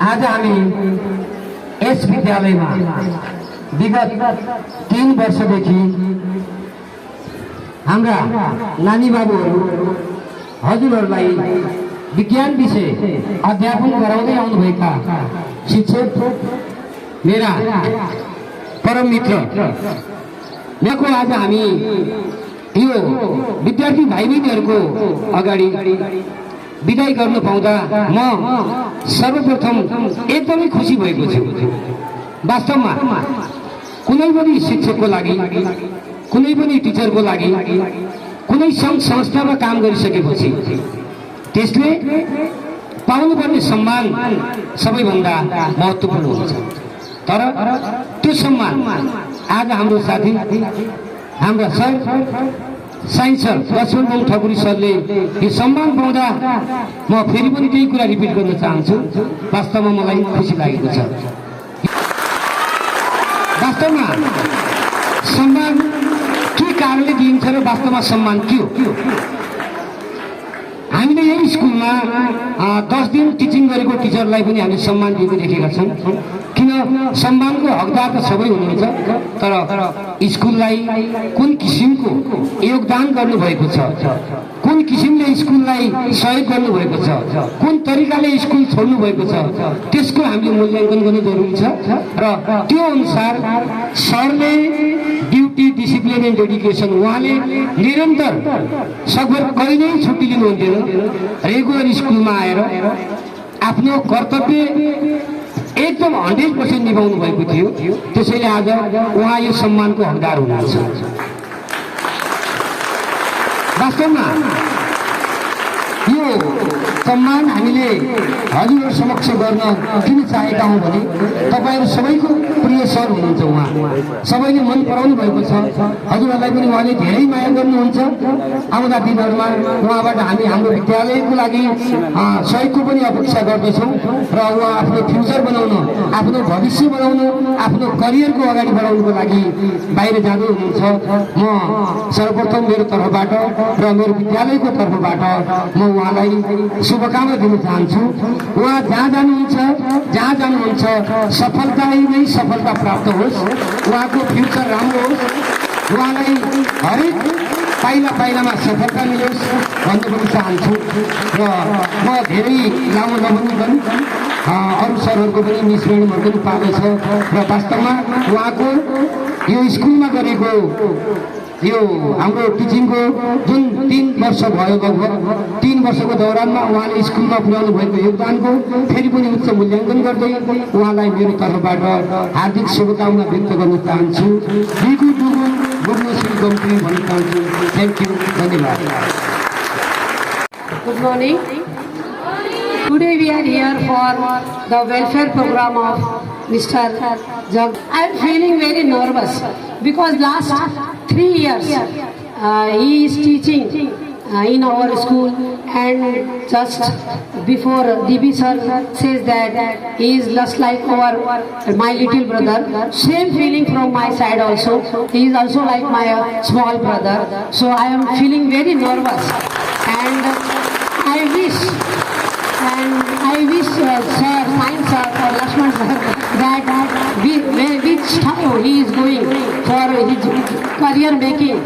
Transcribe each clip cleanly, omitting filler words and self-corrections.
आज हामी यस विद्यालयमा विगत 3 वर्षदेखि हाम्रा नानी बाबुहरू हजुरहरूलाई विज्ञान विषय अध्यापन गराउँदै आउनुभएका शिक्षक मेरा परम मित्र यहाँको आज हामी यो विद्यार्थी भाइ बहिनीहरूको अगाडि विदाई गर्नु पाउँदा म सर्वप्रथम एकदमै खुसी भएको छु। वास्तवमा कुनै पनि शिक्षकको लागि, कुनै पनि टिचरको लागि कुनै सङ्घ संस्थामा काम गरिसकेपछि त्यसले पाउनुपर्ने सम्मान सबैभन्दा महत्त्वपूर्ण हुन्छ। तर त्यो सम्मान आज हाम्रो साथी, हाम्रा sir science sir Lakshman Thakuri सरले यो सम्मान पाउँदा म फेरि पनि त्यही कुरा रिपिट गर्न चाहन्छु। वास्तवमा मलाई खुसी लागेको छ। वास्तवमा सम्मान के कारणले दिइन्छ र वास्तवमा सम्मान के हो? हामीले यही स्कुलमा 10 दिन टिचिङ गरेको टिचरलाई पनि हामीले सम्मान दिएको देखेका छौँ। किन? सम्मानको हकदार त सबै हुनुहुन्छ, तर स्कुललाई कुन किसिमको योगदान गर्नुभएको छ, कुन किसिमले स्कुललाई सहयोग गर्नुभएको छ, कुन तरिकाले स्कुल छोड्नु भएको छ, त्यसको हामीले मूल्याङ्कन गर्नु जरुरी छ। र त्यो अनुसार सरले ड्युटी, डिसिप्लिन एन्ड डेडिकेसन उहाँले निरन्तर सकभर कहिल्यै छुट्टी लिनुहुन्थेन। रेगुलर स्कुलमा आएर आफ्नो कर्तव्य एकदम 100% निभाउनु भएको थियो। त्यसैले आज उहाँ यो सम्मानको हकदार हुनुहुन्छ। वास्तवमा यो सम्मान हामीले हजुरहरू समक्ष गर्न किन चाहेका हौँ भने तपाईँहरू सबैको प्रिय सर हुनुहुन्छ। उहाँ सबैले मन पराउनु भएको छ। हजुरहरूलाई पनि उहाँले धेरै माया गर्नुहुन्छ। आउँदा दिनहरूमा उहाँबाट हामी हाम्रो विद्यालयको लागि सहयोगको पनि अपेक्षा गर्दछौँ। र उहाँ आफ्नो फ्युचर बनाउन, आफ्नो भविष्य बनाउन, आफ्नो करियरको अगाडि बढाउनुको लागि बाहिर जाँदै हुनुहुन्छ। म सर्वप्रथम मेरो तर्फबाट र मेरो विद्यालयको तर्फबाट म उहाँलाई शुभकामना दिन चाहन्छु। उहाँ जहाँ जानुहुन्छ सफलता नै सफलता प्राप्त होस्, उहाँको फ्युचर राम्रो होस्, उहाँलाई हरेक पाइला पाइलामा सफलता मिलोस् भन्ने पनि चाहन्छु। र म धेरै लामो नभन्नु पनि अरू सरहरूको पनि मिस म्याडमहरूको पनि पार्दैछ। र वास्तवमा उहाँको यो स्कुलमा गरेको यो हाम्रो टिचिङको जुन 3 वर्ष भयो, लगभग 3 वर्षको दौरानमा उहाँले स्कुलमा पुर्याउनु भएको योगदानको फेरि पनि उच्च मूल्याङ्कन गर्दै उहाँलाई मेरो तर्फबाट हार्दिक शुभकामना व्यक्त गर्न चाहन्छु। भन्न चाहन्छु। थ्याङ्क यू, धन्यवाद। Good morning. Today we are here for the welfare program of Mr. Jag. I am feeling very nervous because last 3 years he is teaching in our school, and just before DB sir says that he is just like my little brother. Same feeling from my side also. He is also like my small brother. So I am feeling very nervous, and I wish sir, science sir, or Lakshman sir, that which time he is going for his career making.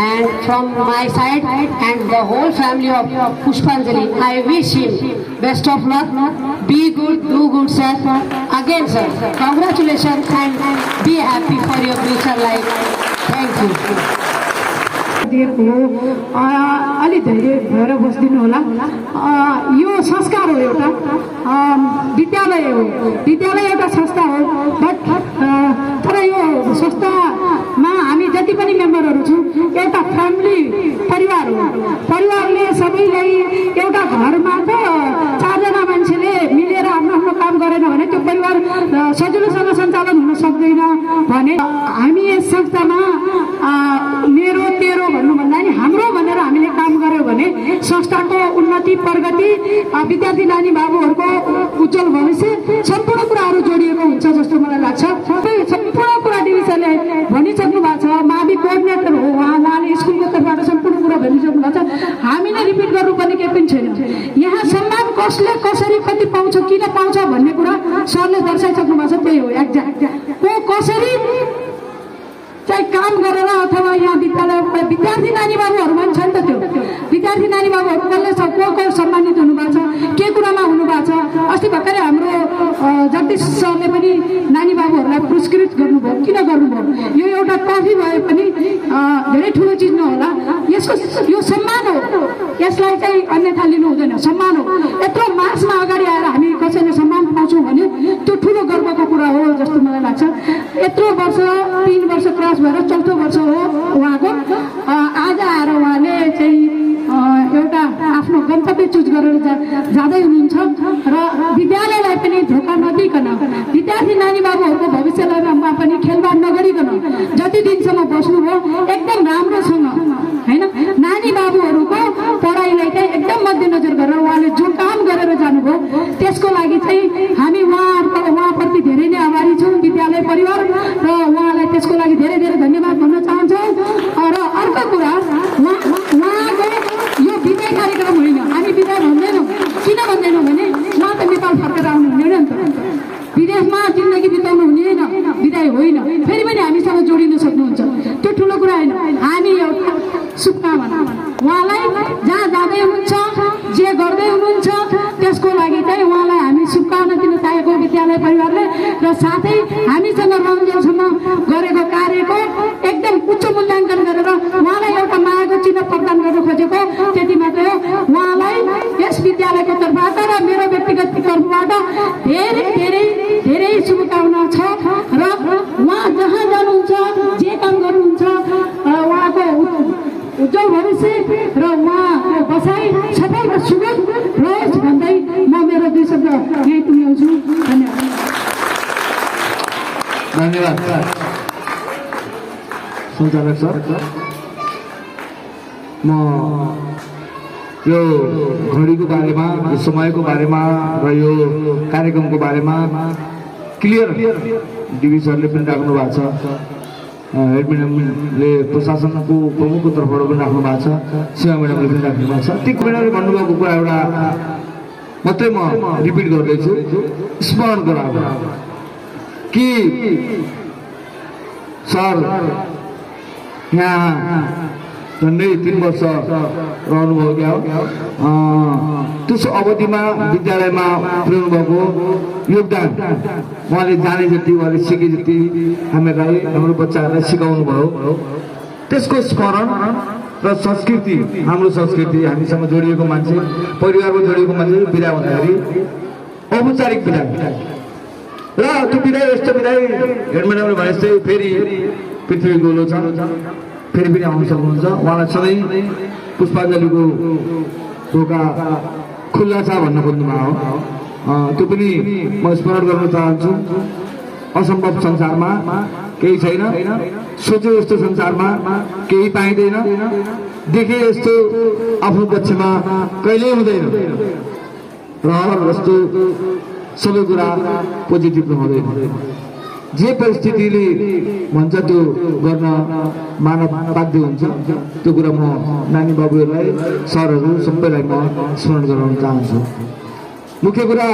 And from my side and the whole family of Pushpanjali, I wish him best of luck. Be good, do good, sir. Again, sir, congratulations and be happy for your future life. Thank you. अलि धैर्य भएर बसिदिनु होला। यो संस्कार हो, एउटा विद्यालय हो। विद्यालय एउटा संस्था हो, बट तर यो संस्थामा हामी जति पनि मेम्बरहरू छौँ एउटा फ्यामिली परिवार हो। परिवारले सबैलाई एउटा घरमा त 4 जना मान्छेले मिलेर आफ्नो आफ्नो काम गरेन भने त्यो परिवार सजिलोसँग सञ्चालन हुन सक्दैन। भने हामी यस संस्थामा मेरो तेरो भन्नुभन्दा नि हाम्रो भनेर हामीले काम गर्यो भने संस्थाको उन्नति, प्रगति, विद्यार्थी नानी बाबुहरूको उज्जवल भविष्य सम्पूर्ण कुराहरू जोडिएको हुन्छ जस्तो मलाई लाग्छ। सम्पूर्ण कुरा डिबी सरले भनिसक्नु भएको छ। मावि कोअर्डिनेटर हो उहाँले स्कुलको तर्फबाट सम्पूर्ण कुरा भनिसक्नु भएको छ। हामीले रिपिट गर्नुपर्ने केही पनि छैन। यहाँ सम्मान कसले कसरी कति पाउँछ किन पाउँछ भन्ने कुरा सरले दर्शाइसक्नु भएको छ। त्यही हो एक्ज्याक्ट को कसरी चाहिँ काम गरेर अथवा यहाँ विद्यार्थी नानी बाबुहरूमा पनि छ नि त। त्यो विद्यार्थी नानी बाबुहरू कसले को सम्मानित हुनुभएको छ, के कुरामा हुनुभएको छ। अस्ति भर्खरै हाम्रो जगदीश सरले पनि नानी बाबुहरूलाई पुरस्कृत गर्नुभयो। किन गर्नुभयो? यो एउटा ट्रफी भए पनि धेरै ठुलो चिज नहोला, यसको यो सम्मान हो। यसलाई चाहिँ अन्यथा लिनु हुँदैन, सम्मान हो। यत्रो मार्चमा अगाडि आएर हामी कसैले सम्मान पाउँछौँ भने त्यो ठुलो गर्वको कुरा हो जस्तो मलाई लाग्छ। यत्रो वर्ष 3 वर्ष क्रस भएर 4थो वर्ष हो उहाँको। आज आएर उहाँले चाहिँ एउटा आफ्नो गन्तव्य चुज गरेर जाँदै हुनुहुन्छ र विद्यालयलाई पनि धोका नदिकन, विद्यार्थी नानी बाबुहरूको भविष्यलाई पनि खेलबाड नगरिकन जति दिनसम्म बस्नुभयो एकदम राम्रोसँग होइन। नानी बाबुहरूको पढाइलाई चाहिँ एकदम मध्यनजर गरेर उहाँले जो काम गरेर जानुभयो त्यसको लागि चाहिँ हामी उहाँप्रति धेरै नै आभारी छौँ विद्यालय परिवार, र उहाँलाई त्यसको लागि धेरै धेरै धन्यवाद भन्न चाहन्छौँ। र अर्को कुरा, उहाँको यो विदाय कार्यक्रम होइन, हामी विदाय भन्दैनौँ। किन भन्दैनौँ भने उहाँ त नेपाल फर्केर आउनु हुने नि त, विदेशमा जिन्दगी बिताउनु हुने होइन, विदाय होइन। फेरि पनि हामीसँग जोडिन सक्नुहुन्छ, त्यो ठुलो कुरा होइन। हामी एउटा शुभकामना उहाँलाई जहाँ जाँदै हुनुहुन्छ, जे गर्दै हुनुहुन्छ त्यसको लागि चाहिँ उहाँलाई हामी शुभकामना दिन चाहेको विद्यालय परिवारले, र साथै हामीसँग रहन्जेलसम्म गरेको कार्यको एकदम उच्च मूल्याङ्कन गरेर उहाँलाई एउटा मायाको चिन्ह प्रदान गर्न खोजेको, त्यति मात्रै हो। उहाँलाई यस विद्यालयको तर्फबाट र मेरो व्यक्तिगत तर्फबाट धेरै धेरै धेरै शुभकामना छ। र उहाँ जहाँ जानुहुन्छ, जे काम गर्नुहुन्छ, उहाँको उज्जवल भविष्य र उहाँको बसाइ सफल र सुगम रहोस् भन्दै म मेरो 2 शब्द यहीँ टुङ्ग्याउँछु। धन्यवाद। धन्यवाद सञ्चालक सर। म यो घडीको बारेमा, यो समयको बारेमा र यो कार्यक्रमको बारेमा क्लियर डिबी सरले पनि राख्नु भएको छ, हेड म्याडमले प्रशासनको प्रमुखको तर्फबाट पनि राख्नु भएको छ, सीमा म्याडमले पनि राख्नु भएको छ। ती म्याडमले भन्नुभएको कुरा एउटा मात्रै म रिपिट गर्दैछु, स्मरण गराएको कि सर यहाँ झन्डै 3 वर्ष रहनुभयो क्या हो। त्यस अवधिमा विद्यालयमा पुर्याउनु भएको योगदान, उहाँले जाने जति, उहाँले सिके जति हामीलाई, हाम्रो बच्चाहरूलाई सिकाउनु भयो, त्यसको स्मरण र संस्कृति, हाम्रो संस्कृति, हामीसँग जोडिएको मान्छे, परिवारमा जोडिएको मान्छे बिदा हुँदाखेरि औपचारिक बिदा र त्यो बिदा यस्तो बिदा हेड म्याडमले भने जस्तै फेरि पृथ्वी गोलो छ, फेरि पनि आउन सक्नुहुन्छ। उहाँलाई सधैँ पुष्पाञ्जलीको ढोका खुल्ला छ भन्न खोज्नुभएको हो। त्यो पनि म स्मरण गर्न चाहन्छु। असम्भव संसारमा केही छैन, सोचे जस्तो संसारमा केही पाइँदैन, देखे जस्तो आफ्नो पक्षमा कहिल्यै हुँदैन, रहर जस्तो सबै कुरा पोजिटिभ रहँदैन। जे परिस्थितिले भन्छ त्यो गर्न मानव बाध्य हुन्छ। त्यो कुरा म नानी बाबुहरूलाई, सरहरू सबैलाई म स्मरण गराउन चाहन्छु। मुख्य कुरा,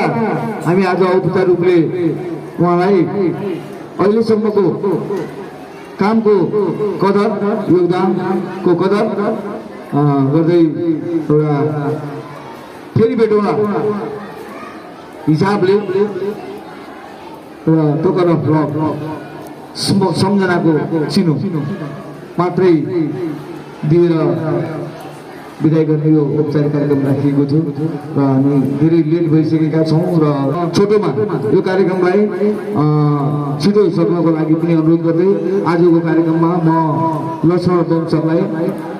हामी आज औपचारिक रूपले उहाँलाई अहिलेसम्मको कामको कदर, योगदानको कदर गर्दै एउटा फेरि भेटौँला हिसाबले एउटा टोकन अफ लभ, सम्झनाको चिनो मात्रै दिएर विदाय गर्ने यो औपचारिक कार्यक्रम राखिएको थियो र हामी धेरै लेट भइसकेका छौँ र छोटोमा यो कार्यक्रमलाई छिटो सक्नको लागि पनि अनुरोध गर्दै आजको कार्यक्रममा म लक्ष्मण वंशलाई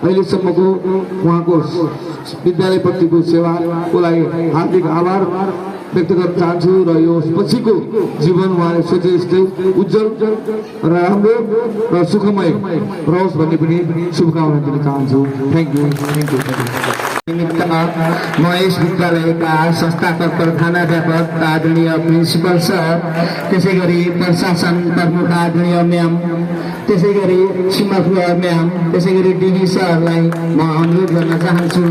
अहिलेसम्मको उहाँको विद्यालयप्रतिको सेवाको लागि हार्दिक आभार व्यक्त गर्न चाहन्छु र यो पछिको जीवन उहाँले सोचे जस्तै उज्जवल र राम्रो र सुखमय रहोस् भन्ने पनि शुभकामना दिन चाहन्छु। Thank you. निमित्तमा म यस विद्यालयका संस्थापक प्रधानाध्यापक आदरणीय प्रिन्सिपल सर, त्यसै गरी प्रशासन प्रमुख आदरणीय म्याम, त्यसै गरी सीमा म्याम, त्यसै गरी डिडी सरलाई म अनुरोध गर्न चाहन्छु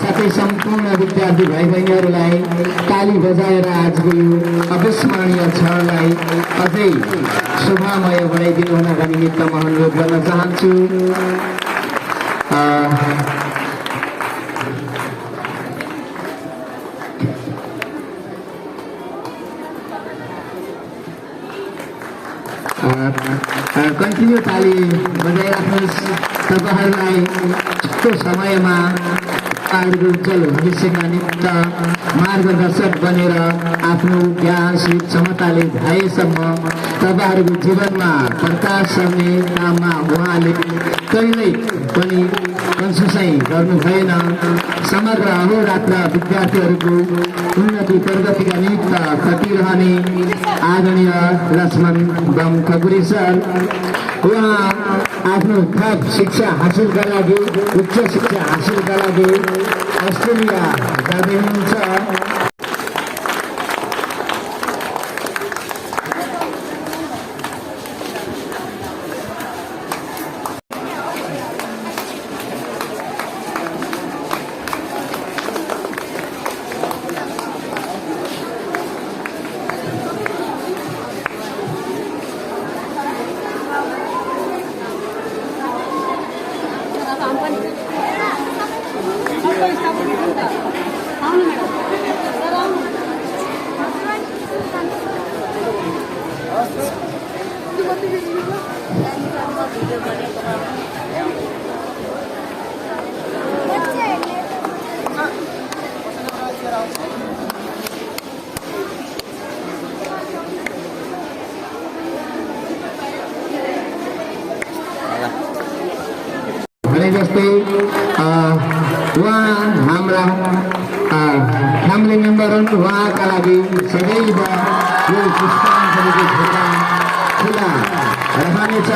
साथै सम्पूर्ण विद्यार्थी भाइ बहिनीहरूलाई ताली बजाएर आजको यो अविस्मरणीय क्षणलाई अझै शोभामय बनाइदिनु हुनका निमित्त म अनुरोध गर्न चाहन्छु। कन्टिन्यू ताली बजाइराख्नुहोस्। तपाईँहरूलाई यस्तो समयमा तपाईँहरूको उज्जवल भविष्यका निमित्त मार्गदर्शक बनेर आफ्नो ज्ञान सिप क्षमताले भएसम्म तपाईँहरूको जीवनमा प्रकाश गर्ने काममा उहाँले कहिल्यै पनि कन्सुसाइ गर्नु भएन। समग्र अहोरात्र विद्यार्थीहरूको उन्नति प्रगतिका निमित्त खटिरहने आदरणीय लक्ष्मण बम खकुरी सर, उहाँ आफ्नो थप शिक्षा हासिलका लागि, उच्च शिक्षा हासिलका लागि अस्ट्रेलिया जाँदै हुनुहुन्छ। भने जस्तै उहाँ हाम्रा फ्यामिली मेम्बर हुन्। उहाँका लागि सदैव यो पुष्पाञ्जलीको ढोका खुला रहनेछ।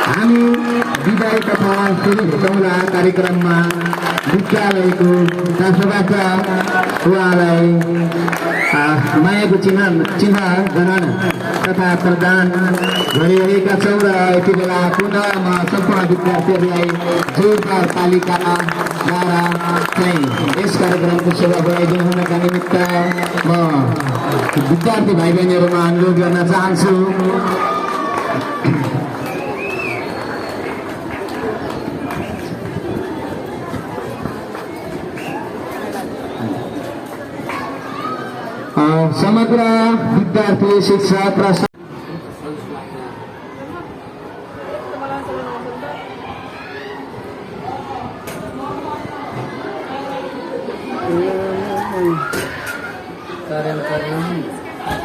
हामी विदाय तथा फेरि भेटौँला कार्यक्रममा विद्यालयको तर्फबाट उहाँलाई मायाको चिन्ह गणन तथा प्रदान गरिरहेका छौँ। र यति बेला पुनः म सम्पूर्ण विद्यार्थीहरूलाई जोरदार तालिकाद्वारा चाहिँ यस कार्यक्रमको सेवा बनाइदिनु हुनका निमित्त म विद्यार्थी भाइ बहिनीहरूमा अनुरोध गर्न चाहन्छु। समग्र विद्यार्थी शिक्षक र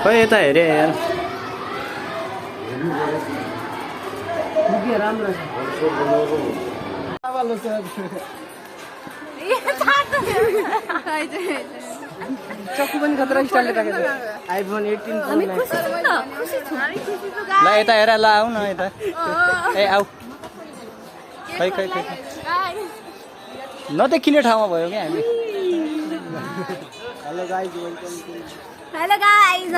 खोइ यता हेरे यार चक्कु पनि कत्रो स्टाइलले राखेको छ। IPhone 18 pro Max. ल यता हेर, ल आऊ न यता। ए आऊ। खै खै खै नदेखिने ठाउँमा भयो क्या हामी। Hello guys, welcome to hello guys.